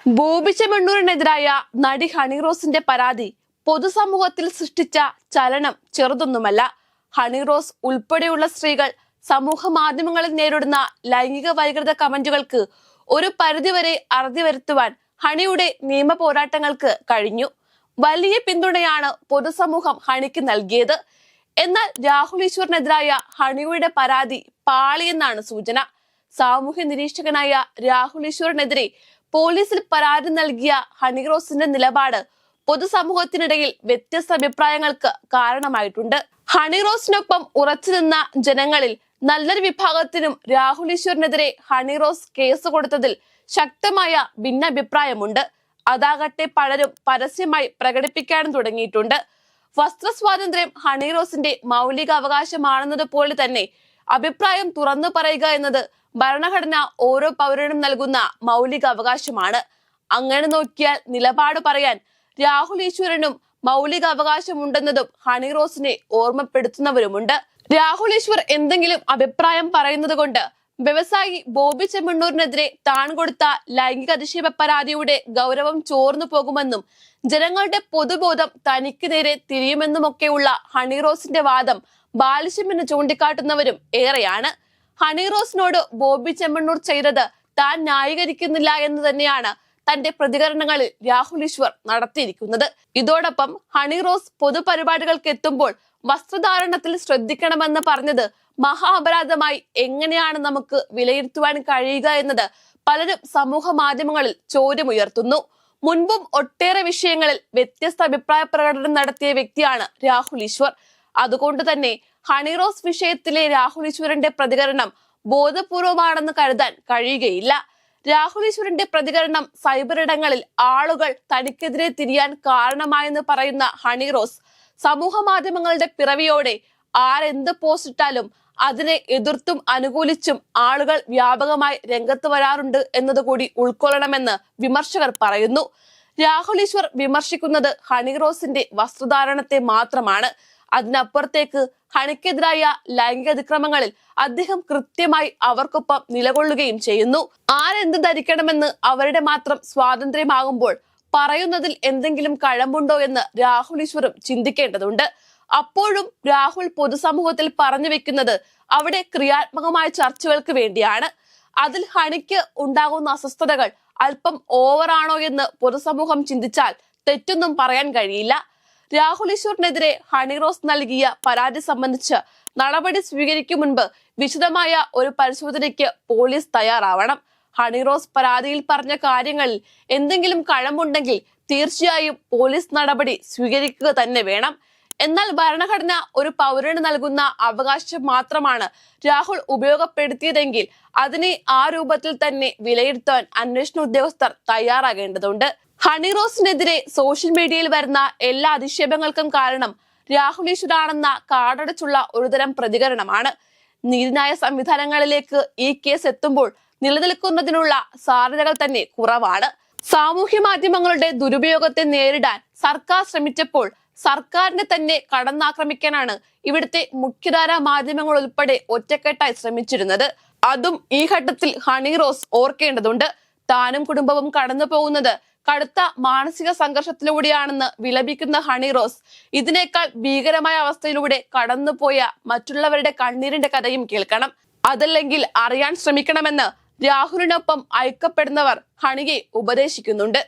ബോബി ചെമ്മണ്ണൂരിനെതിരായ നടി ഹണി റോസിന്റെ പരാതി പൊതുസമൂഹത്തിൽ സൃഷ്ടിച്ച ചലനം ചെറുതൊന്നുമല്ല. ഹണി റോസ് ഉൾപ്പെടെയുള്ള സ്ത്രീകൾ സമൂഹ മാധ്യമങ്ങളിൽ നേരിടുന്ന ലൈംഗിക വൈകൃത കമന്റുകൾക്ക് ഒരു പരിധിവരെ അറുതി വരുത്തുവാൻ ഹണിയുടെ നിയമ പോരാട്ടങ്ങൾക്ക് കഴിഞ്ഞു. വലിയ പിന്തുണയാണ് പൊതുസമൂഹം ഹണിക്ക് നൽകിയത്. എന്നാൽ രാഹുൽ ഈശ്വറിനെതിരായ ഹണിയുടെ പരാതി പാളിയെന്നാണ് സൂചന. സാമൂഹ്യ നിരീക്ഷകനായ രാഹുൽ ഈശ്വറിനെതിരെ പോലീസിൽ പരാതി നൽകിയ ഹണി റോസിന്റെ നിലപാട് പൊതുസമൂഹത്തിനിടയിൽ വ്യത്യസ്ത അഭിപ്രായങ്ങൾക്ക് കാരണമായിട്ടുണ്ട്. ഹണി റോസിനൊപ്പം ഉറച്ചു നിന്ന ജനങ്ങളിൽ നല്ലൊരു വിഭാഗത്തിനും രാഹുൽ ഈശ്വറിനെതിരെ ഹണി റോസ് കേസ് കൊടുത്തതിൽ ശക്തമായ ഭിന്നാഭിപ്രായമുണ്ട്. അതാകട്ടെ പലരും പരസ്യമായി പ്രകടിപ്പിക്കാനും തുടങ്ങിയിട്ടുണ്ട്. വസ്ത്ര സ്വാതന്ത്ര്യം ഹണി റോസിന്റെ മൗലിക അവകാശമാണെന്നതുപോലെ തന്നെ അഭിപ്രായം തുറന്നു പറയുക എന്നത് ഭരണഘടന ഓരോ പൗരനും നൽകുന്ന മൗലിക അവകാശമാണ്. അങ്ങനെ നോക്കിയാൽ നിലപാട് പറയാൻ രാഹുൽ ഈശ്വരനും മൗലിക അവകാശമുണ്ടെന്നതും ഹണി റോസിനെ ഓർമ്മപ്പെടുത്തുന്നവരുമുണ്ട്. രാഹുൽ ഈശ്വർ എന്തെങ്കിലും അഭിപ്രായം പറയുന്നത് കൊണ്ട് വ്യവസായി ബോബി ചെമ്മണ്ണൂരിനെതിരെ താൻ കൊടുത്ത ലൈംഗിക അധിക്ഷേപ പരാതിയുടെ ഗൗരവം ചോർന്നു പോകുമെന്നും ജനങ്ങളുടെ പൊതുബോധം തനിക്ക് നേരെ തിരിയുമെന്നുമൊക്കെയുള്ള ഹണി റോസിന്റെ വാദം ബാലിശ്യമെന്ന് ചൂണ്ടിക്കാട്ടുന്നവരും ഏറെയാണ്. ഹണി റോസിനോട് ബോബി ചെമ്മണ്ണൂർ ചെയ്തത് താൻ ന്യായീകരിക്കുന്നില്ല എന്ന് തന്നെയാണ് തന്റെ പ്രതികരണങ്ങളിൽ രാഹുൽ ഈശ്വർ നടത്തിയിരിക്കുന്നത്. ഇതോടൊപ്പം ഹണി റോസ് പൊതുപരിപാടികൾക്ക് എത്തുമ്പോൾ വസ്ത്രധാരണത്തിൽ ശ്രദ്ധിക്കണമെന്ന് പറഞ്ഞത് മഹാ അപരാധമായി എങ്ങനെയാണ് നമുക്ക് വിലയിരുത്തുവാൻ കഴിയുക എന്നത് പലരും സമൂഹ മാധ്യമങ്ങളിൽ ചോദ്യമുയർത്തുന്നു. മുൻപും ഒട്ടേറെ വിഷയങ്ങളിൽ വ്യത്യസ്ത അഭിപ്രായ പ്രകടനം നടത്തിയ വ്യക്തിയാണ് രാഹുൽ ഈശ്വർ. അതുകൊണ്ട് തന്നെ ഹണി റോസ് വിഷയത്തിലെ രാഹുൽ ഈശ്വറിന്റെ പ്രതികരണം ബോധപൂർവമാണെന്ന് കരുതാൻ കഴിയുകയില്ല. രാഹുൽ ഈശ്വറിന്റെ പ്രതികരണം സൈബർ ഇടങ്ങളിൽ ആളുകൾ തനിക്കെതിരെ തിരിയാൻ കാരണമായെന്ന് പറയുന്ന ഹണി റോസ് സമൂഹ മാധ്യമങ്ങളുടെ പിറവിയോടെ ആരെന്ത് പോസ്റ്റ് ഇട്ടാലും അതിനെ എതിർത്തും അനുകൂലിച്ചും ആളുകൾ വ്യാപകമായി രംഗത്ത് വരാറുണ്ട് എന്നതുകൂടി ഉൾക്കൊള്ളണമെന്ന് വിമർശകർ പറയുന്നു. രാഹുൽ ഈശ്വർ വിമർശിക്കുന്നത് ഹണി റോസിന്റെ വസ്ത്രധാരണത്തെ മാത്രമാണ്. അതിനപ്പുറത്തേക്ക് ഹണിക്കെതിരായ ലൈംഗിക അതിക്രമങ്ങളിൽ അദ്ദേഹം കൃത്യമായി അവർക്കൊപ്പം നിലകൊള്ളുകയും ചെയ്യുന്നു. ആരെന്ത് ധരിക്കണമെന്ന് അവരുടെ മാത്രം സ്വാതന്ത്ര്യമാകുമ്പോൾ പറയുന്നതിൽ എന്തെങ്കിലും കഴമ്പുണ്ടോ എന്ന് രാഹുൽ ഈശ്വറും ചിന്തിക്കേണ്ടതുണ്ട്. അപ്പോഴും രാഹുൽ പൊതുസമൂഹത്തിൽ പറഞ്ഞു വെക്കുന്നത് അവിടെ ക്രിയാത്മകമായ ചർച്ചകൾക്ക് വേണ്ടിയാണ്. അതിൽ ഹണിക്ക് ഉണ്ടാകുന്ന അസ്വസ്ഥതകൾ അല്പം ഓവറാണോ എന്ന് പൊതുസമൂഹം ചിന്തിച്ചാൽ തെറ്റൊന്നും പറയാൻ കഴിയില്ല. രാഹുൽ ഈശ്വറിനെതിരെ ഹണി റോസ് നൽകിയ പരാതി സംബന്ധിച്ച് നടപടി സ്വീകരിക്കും മുൻപ് വിശദമായ ഒരു പരിശോധനയ്ക്ക് പോലീസ് തയ്യാറാവണം. ഹണി റോസ് പരാതിയിൽ പറഞ്ഞ കാര്യങ്ങളിൽ എന്തെങ്കിലും കഴമ്പുണ്ടെങ്കിൽ തീർച്ചയായും പോലീസ് നടപടി സ്വീകരിക്കുക തന്നെ വേണം. എന്നാൽ ഭരണഘടന ഒരു പൗരന് നൽകുന്ന അവകാശം മാത്രമാണ് രാഹുൽ ഉപയോഗപ്പെടുത്തിയതെങ്കിൽ അതിനെ ആ രൂപത്തിൽ തന്നെ വിലയിരുത്താൻ അന്വേഷണ ഉദ്യോഗസ്ഥർ തയ്യാറാകേണ്ടതുണ്ട്. ഹണി റോസിനെതിരെ സോഷ്യൽ മീഡിയയിൽ വരുന്ന എല്ലാ അധിക്ഷേപങ്ങൾക്കും കാരണം രാഹുൽ ഈശ്വറാണെന്ന കാടടച്ചുള്ള ഒരുതരം പ്രതികരണമാണ്. നീതിന്യായ സംവിധാനങ്ങളിലേക്ക് ഈ കേസ് എത്തുമ്പോൾ നിലനിൽക്കുന്നതിനുള്ള സാധ്യതകൾ തന്നെ കുറവാണ്. സാമൂഹ്യ മാധ്യമങ്ങളുടെ ദുരുപയോഗത്തെ നേരിടാൻ സർക്കാർ ശ്രമിച്ചപ്പോൾ സർക്കാരിനെ തന്നെ കടന്നാക്രമിക്കാനാണ് ഇവിടുത്തെ മുഖ്യധാര മാധ്യമങ്ങൾ ഉൾപ്പെടെ ഒറ്റക്കെട്ടായി ശ്രമിച്ചിരുന്നത്. അതും ഈ ഘട്ടത്തിൽ ഹണി റോസ് ഓർക്കേണ്ടതുണ്ട്. താനും കുടുംബവും കടന്നു പോകുന്നത് കടുത്ത മാനസിക സംഘർഷത്തിലൂടെയാണെന്ന് വിലപിക്കുന്ന ഹണി റോസ് ഇതിനേക്കാൾ ഭീകരമായ അവസ്ഥയിലൂടെ കടന്നുപോയ മറ്റുള്ളവരുടെ കണ്ണീരിന്റെ കഥയും കേൾക്കണം. അതല്ലെങ്കിൽ അറിയാൻ ശ്രമിക്കണമെന്ന് രാഹുലിനൊപ്പം ഐക്യപ്പെടുന്നവർ ഹണിയെ ഉപദേശിക്കുന്നുണ്ട്.